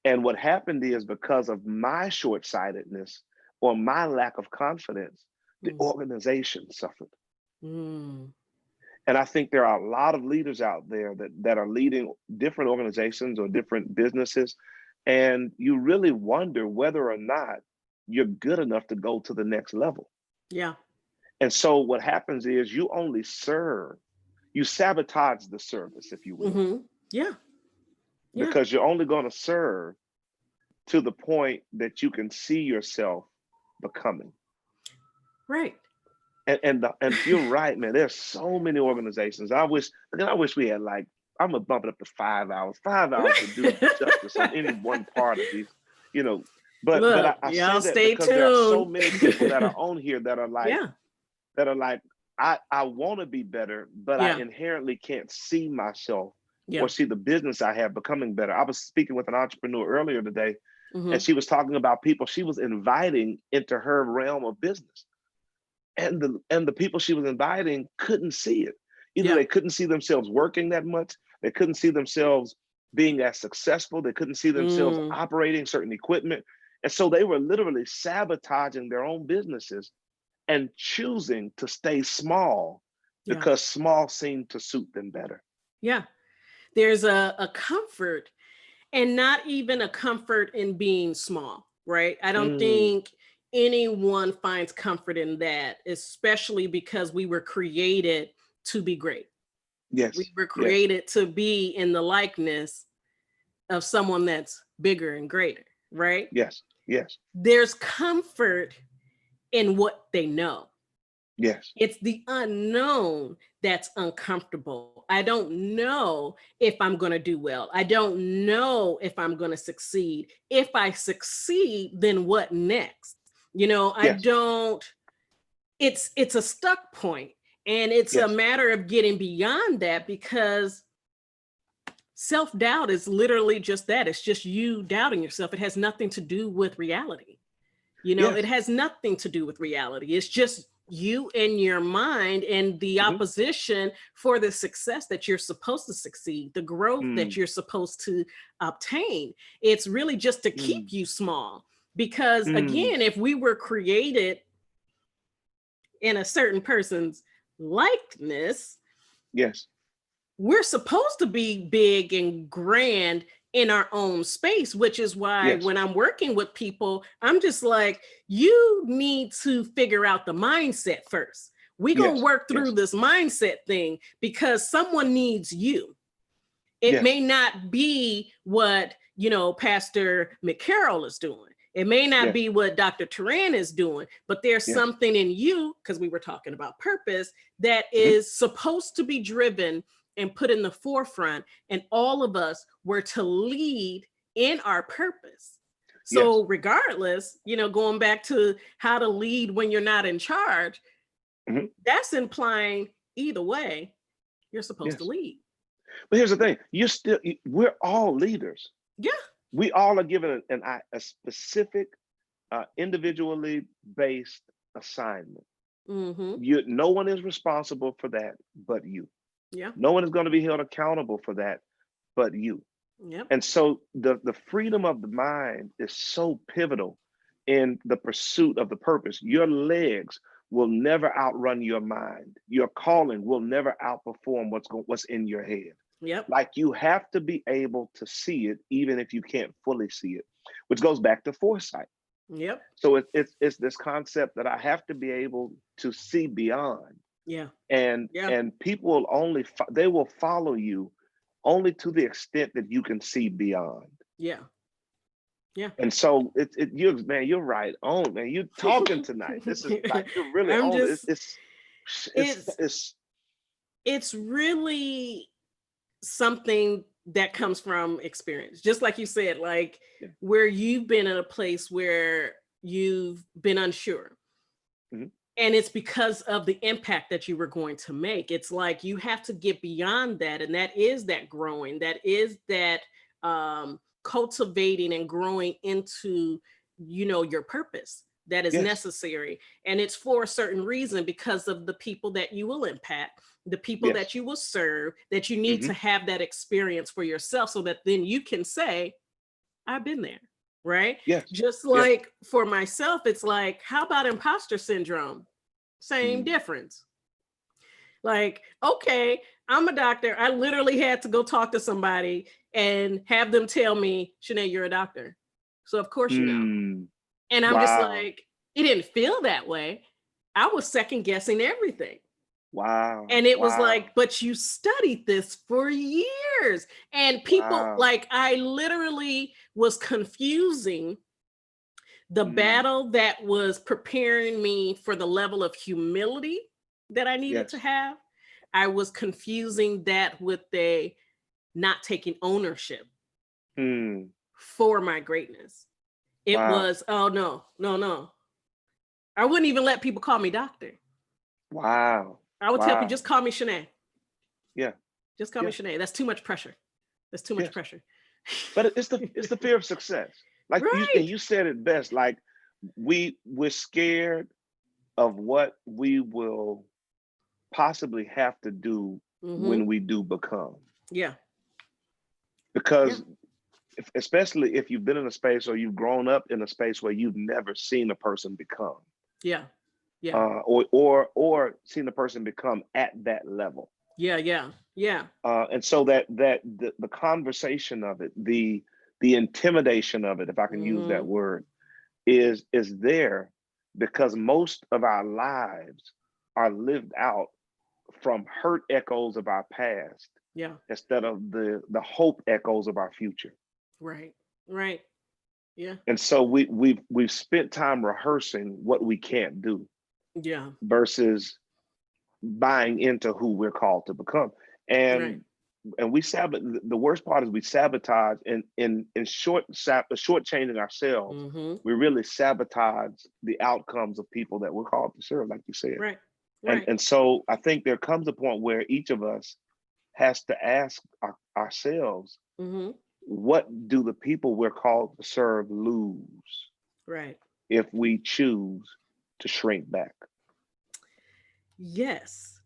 And what happened is, because of my short-sightedness or my lack of confidence, the organization suffered. And I think there are a lot of leaders out there that are leading different organizations or different businesses, and you really wonder whether or not you're good enough to go to the next level. Yeah. And so what happens is, you only serve, you sabotage the service, if you will. Yeah. Because you're only going to serve to the point that you can see yourself becoming. Right. And you're right, man. There's so many organizations. I wish we had, like, I'm gonna bump it up to 5 hours. 5 hours to do justice on any one part of these, But Look, I say y'all that stay because there are so tuned. many people that are on here that are like, I want to be better, but I inherently can't see myself or see the business I have becoming better. I was speaking with an entrepreneur earlier today, and she was talking about people she was inviting into her realm of business. And the people she was inviting couldn't see it. Either they couldn't see themselves working that much, they couldn't see themselves being as successful, they couldn't see themselves operating certain equipment. And so they were literally sabotaging their own businesses and choosing to stay small because small seemed to suit them better. Yeah. There's a comfort, and not even a comfort in being small, right? I don't think anyone finds comfort in that, especially because we were created to be great. Yes. We were created to be in the likeness of someone that's bigger and greater, right? Yes. Yes. There's comfort in what they know. Yes. It's the unknown that's uncomfortable. I don't know if I'm going to do well. I don't know if I'm going to succeed. If I succeed, then what next? I don't, it's a stuck point, and it's a matter of getting beyond that, because self-doubt is literally just that. It's just you doubting yourself. It has nothing to do with reality. It has nothing to do with reality. It's just you and your mind and the opposition for the success that you're supposed to succeed, the growth that you're supposed to obtain. It's really just to keep you small. Because again, if we were created in a certain person's likeness, yes, we're supposed to be big and grand in our own space, which is why Yes. when I'm working with people, I'm just like, you need to figure out the mindset first. We're going to Yes. work through Yes. this mindset thing because someone needs you. It Yes. may not be what, Pastor McCarroll is doing. It may not Yes. be what Dr. Teran is doing, but there's Yes. something in you, because we were talking about purpose, that Mhm. is supposed to be driven and put in the forefront. And all of us were to lead in our purpose. Yes. So regardless, going back to how to lead when you're not in charge, Mhm. that's implying either way, you're supposed to Yes. lead. But here's the thing: we're all leaders. Yeah. We all are given a specific, individually based assignment. Mm-hmm. No one is responsible for that but you. Yeah. No one is going to be held accountable for that but you. Yep. And so the freedom of the mind is so pivotal in the pursuit of the purpose. Your legs will never outrun your mind. Your calling will never outperform what's in your head. Yep. Like, you have to be able to see it even if you can't fully see it, which goes back to foresight. Yep. So it's this concept that I have to be able to see beyond, Yeah. and Yeah. people will they will follow you only to the extent that you can see beyond. Yeah. Yeah. And so you're right on, man. You're talking tonight. This is like, you're really I'm on it. just It's it's it's it's really something that comes from experience. Just like you said, like yeah. where you've been in a place where you've been unsure. Mhm. And it's because of the impact that you were going to make. It's like you have to get beyond that. And that is that growing, that is that cultivating and growing into, your purpose that is Yes, necessary. And it's for a certain reason because of the people that you will impact, the people yes. that you will serve, that you need Hmm. to have that experience for yourself so that then you can say, I've been there. Right. Yes, Just yes. like for myself, it's like, how about imposter syndrome? Same Mm. difference. Like, okay, I'm a doctor. I literally had to go talk to somebody and have them tell me, Shanae, you're a doctor. So of course you know. Mm. And I'm just Wow. like, it didn't feel that way. I was second guessing everything. Wow. And it was Wow. like, but you studied this for years. And people, Wow. like, I literally was confusing the Mm. battle that was preparing me for the level of humility that I needed to Yes. have. I was confusing that with the not taking ownership Mm. for my greatness. It Wow. was, oh no, no, no. I wouldn't even let people call me doctor. Wow. I would tell people, Wow. just call me Shanae. Yeah. Just call me Yeah. Shanae. That's too much pressure. That's too much Yes. pressure. But it's the fear of success. Like Right. you said it best. Like, we're scared of what we will possibly have to do Mm-hmm. when we do become. Yeah. Yeah. Because especially if you've been in a space, or you've grown up in a space where you've never seen a person become, Yeah. Yeah. or seen a person become at that level. Yeah. Yeah. Yeah. And so that the conversation of it, the intimidation of it, if I can use that Mm-hmm. word, is there because most of our lives are lived out from hurt echoes of our past Yeah. instead of the hope echoes of our future. Right. Right. Yeah. And so we've spent time rehearsing what we can't do Yeah. versus buying into who we're called to become. Right. And we the worst part is we sabotage, in shortchanging ourselves. Mm-hmm. We really sabotage the outcomes of people that we're called to serve, like you said. Right. And Right. and so I think there comes a point where each of us has to ask ourselves, Mm-hmm. what do the people we're called to serve lose Right. if we choose to shrink back? Yes.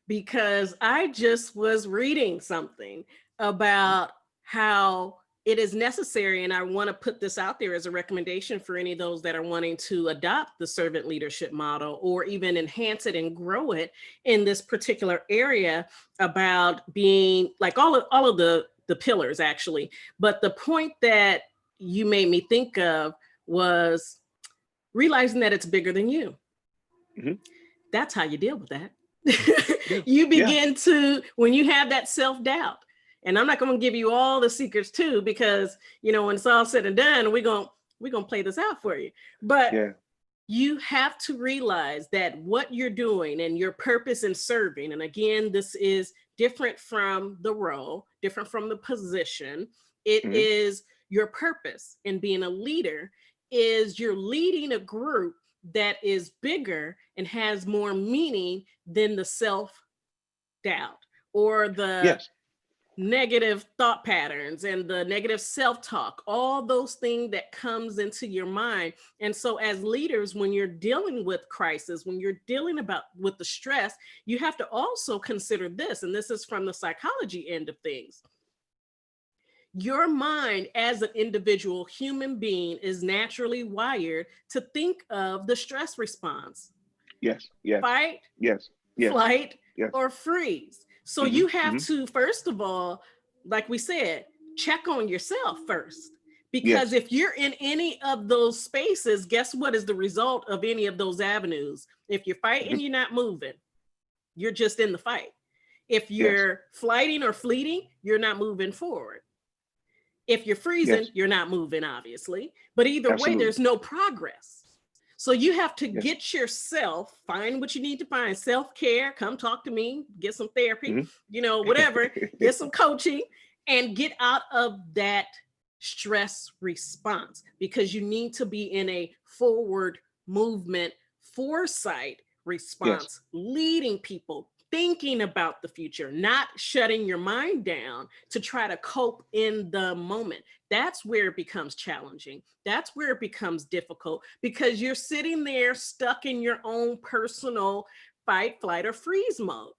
Because I just was reading something about how it is necessary, and I want to put this out there as a recommendation for any of those that are wanting to adopt the servant leadership model or even enhance it and grow it in this particular area, about being like all of the the pillars actually. But the point that you made me think of was realizing that it's bigger than you. Mhm. That's how you deal with that. Yeah. You Yeah. begin to, when you have that self-doubt, and I'm not going to give you all the secrets too, because, you know, when it's all said and done, we're going to play this out for you. But Yeah. you have to realize that what you're doing and your purpose in serving, and again, this is different from the role, different from the position. It Mhm. is your purpose in being a leader, is you're leading a group that is bigger and has more meaning than the self-doubt or the Yes. negative thought patterns and the negative self-talk, all those things that comes into your mind. And so as leaders, when you're dealing with crisis, when you're dealing with the stress, you have to also consider this, and this is from the psychology end of things. Your mind as an individual human being is naturally wired to think of the stress response: Yes. Yes. fight, Yes. Yes. flight, Yes. or freeze. So Mhm. you have Mhm. to, first of all, like we said, check on yourself first. Because Yes. if you're in any of those spaces, guess what is the result of any of those avenues? If you're fighting, Mhm. you're not moving. You're just in the fight. If Yes. you're flighting or fleeting, you're not moving forward. If you're freezing, Yes. you're not moving, obviously. But either way, Absolutely. there's no progress. So you have to Yes. get yourself, find what you need to find, self-care, come talk to me, get some therapy, Mhm. you know, whatever, get some coaching, and get out of that stress response, because you need to be in a forward movement, foresight Yes. response, leading people, thinking about the future, not shutting your mind down to try to cope in the moment. That's where it becomes challenging. That's where it becomes difficult, because you're sitting there stuck in your own personal fight, flight, or freeze mode.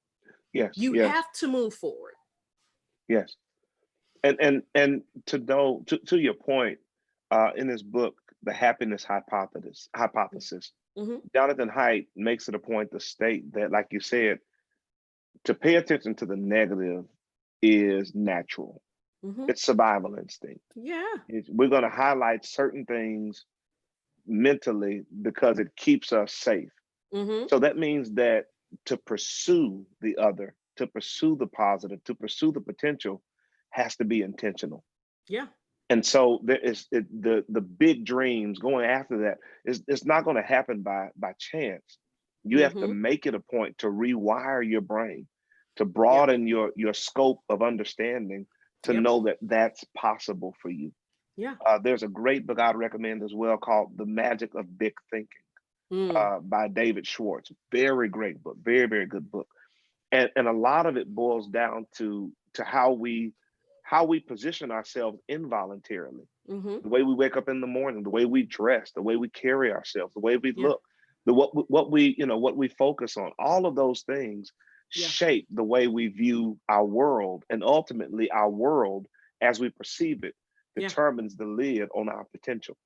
Yes. You Yes. have to move forward. Yes. And to know, to your point, in this book, the happiness hypothesis, Mhm, Jonathan Haidt makes it a point to state that, like you said, to pay attention to the negative is natural. mhm. It's survival instinct. Yeah. We're going to highlight certain things mentally because it keeps us safe. Mhm. So that means that to pursue the other, to pursue the positive, to pursue the potential has to be intentional. Yeah. And so there is the big dreams going after that is it's not going to happen by chance. You have to Mhm. make it a point to rewire your brain, to Yeah. broaden your scope of understanding, to Yep. know that that's possible for you. Yeah. There's a great book I'd recommend as well called The Magic of Big Thinking, Mm. by David Schwartz. Very great book, very, very good book. And a lot of it boils down to how we position ourselves involuntarily. Mhm. The way we wake up in the morning, the way we dress, the way we carry ourselves, the way we Yeah. look, what we focus on, all of those things Yeah. shape the way we view our world, and ultimately our world as we perceive it Yeah. determines the lid on our potential.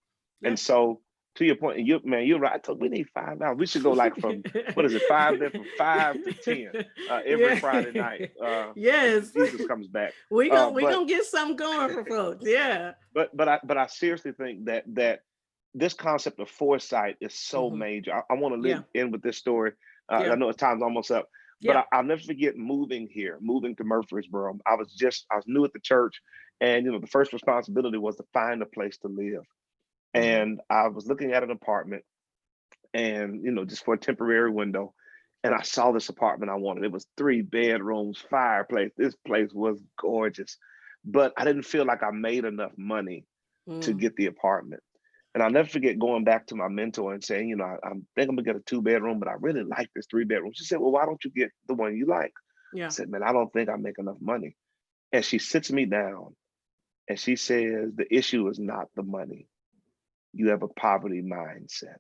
Yeah. And so, to your point, and you're right. We need 5 hours. We should go like from what is it, five then from 5 to 10 every Yeah. Friday night until Yes. Jesus comes back. we Uh, gonna we but gonna get something going for folks. Yeah. but I seriously think that this concept of foresight is so Mhm. major. I want to Yeah. end with this story. I Yeah. know time's almost up, but Yeah. I'll never forget moving to Murfreesboro. I was new at the church, and the first responsibility was to find a place to live. Mhm. And I was looking at an apartment, and just for a temporary window, and I saw this apartment I wanted. It was 3 bedrooms, fireplace. This place was gorgeous, but I didn't feel like I made enough money to Mm. get the apartment. And I'll never forget going back to my mentor and saying, I think I'm gonna get a 2 bedroom, but I really like this 3 bedroom. She said, well, why don't you get the one you like? I Yeah. said, man, I don't think I make enough money. And she sits me down and she says, the issue is not the money. You have a poverty mindset.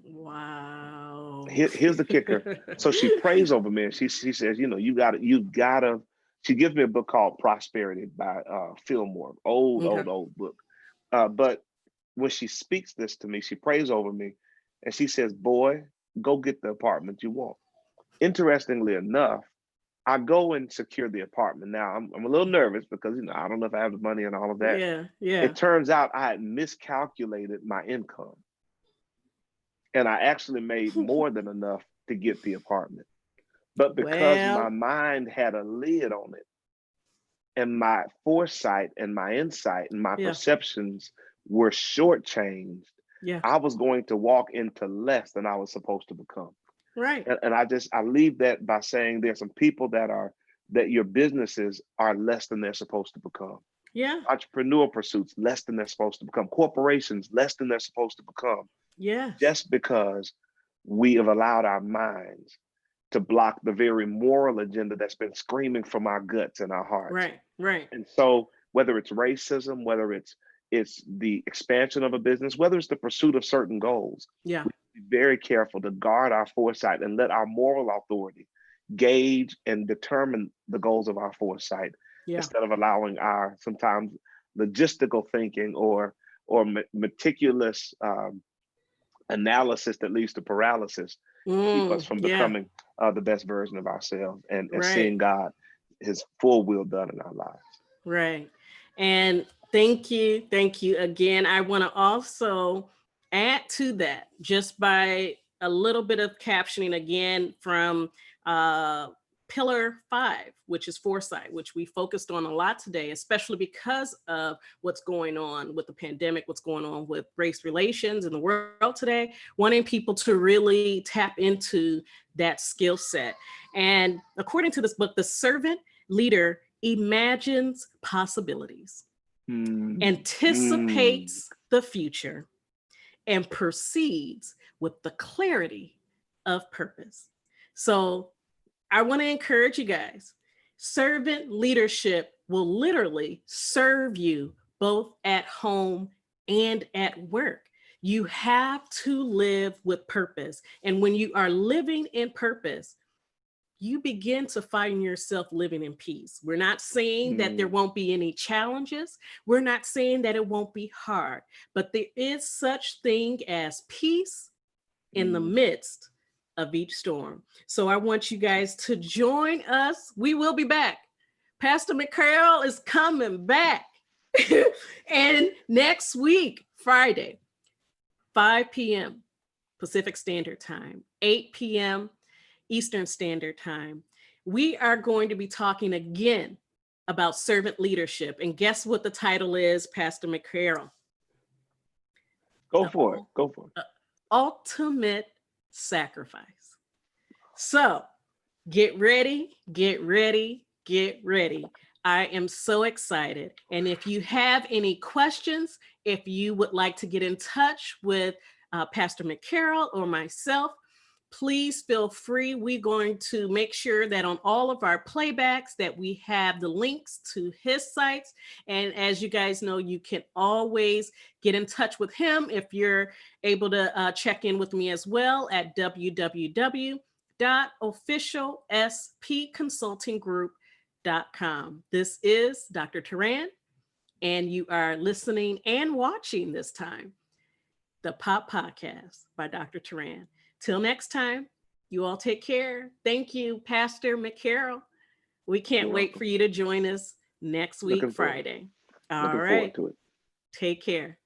Wow. Here's the kicker. So she prays over me and she says, you gotta. She gives me a book called Prosperity by Fillmore, old, Okay. old, old book. But when she speaks this to me, she prays over me and she says, boy, go get the apartment you want. Interestingly enough, I go and secure the apartment. Now I'm a little nervous because, I don't know if I have the money and all of that. Yeah, yeah. It turns out I had miscalculated my income, and I actually made more than enough to get the apartment. But because my Well, mind had a lid on it, and my foresight and my insight and my yeah, perceptions were shortchanged, yeah, I was going to walk into less than I was supposed to become. right. And I leave that by saying there's some people that your businesses are less than they're supposed to become. Yeah, Entrepreneurial pursuits less than they're supposed to become. Corporations less than they're supposed to become, yes, just because we have allowed our minds to block the very moral agenda that's been screaming from our guts and our hearts. right, right. And so whether it's racism, whether it's the expansion of a business, whether it's the pursuit of certain goals, Yeah, we have to be very careful to guard our foresight and let our moral authority gauge and determine the goals of our foresight, yeah. instead of allowing our sometimes logistical thinking or meticulous analysis that leads to paralysis keep us from Yeah, becoming the best version of ourselves, and right, seeing God, his full will done in our lives. right. And thank you again. I want to also add to that just by a little bit of captioning again from uh, pillar 5, which is foresight, which we focused on a lot today, especially because of what's going on with the pandemic, what's going on with race relations in the world today, wanting people to really tap into that skill set. And according to this book, the servant leader imagines possibilities, Mm, mm, anticipates the future, and proceeds with the clarity of purpose. So I want to encourage you guys. Servant leadership will literally serve you both at home and at work. You have to live with purpose. And when you are living in purpose, you begin to find yourself living in peace. We're not saying that there mm, won't be any challenges. We're not saying that it won't be hard, but there is such thing as peace in the mm. midst of each storm. So I want you guys to join us. We will be back. Pastor McCarroll is coming back. And next week, Friday, 5 p.m. Pacific Standard Time, 8 p.m. Eastern Standard Time, we are going to be talking again about servant leadership. And guess what the title is, Pastor McCarroll? Go The for it. Go for it. ultimate sacrifice. So get ready, get ready, get ready. I am so excited. And if you have any questions, if you would like to get in touch with Pastor McCarroll or myself, please feel free. We're going to make sure that on all of our playbacks that we have the links to his sites. And as you guys know, you can always get in touch with him if you're able to check in with me as well at www.officialspconsultinggroup.com. This is Dr. Teran, and you are listening and watching this time the Pop Podcast by Dr. Teran. Till next time, you all take care. Thank you, Pastor McCarroll. We can't You're wait welcome. for you to join us next week, Looking forward. Friday. All Looking right. forward to it. Take care.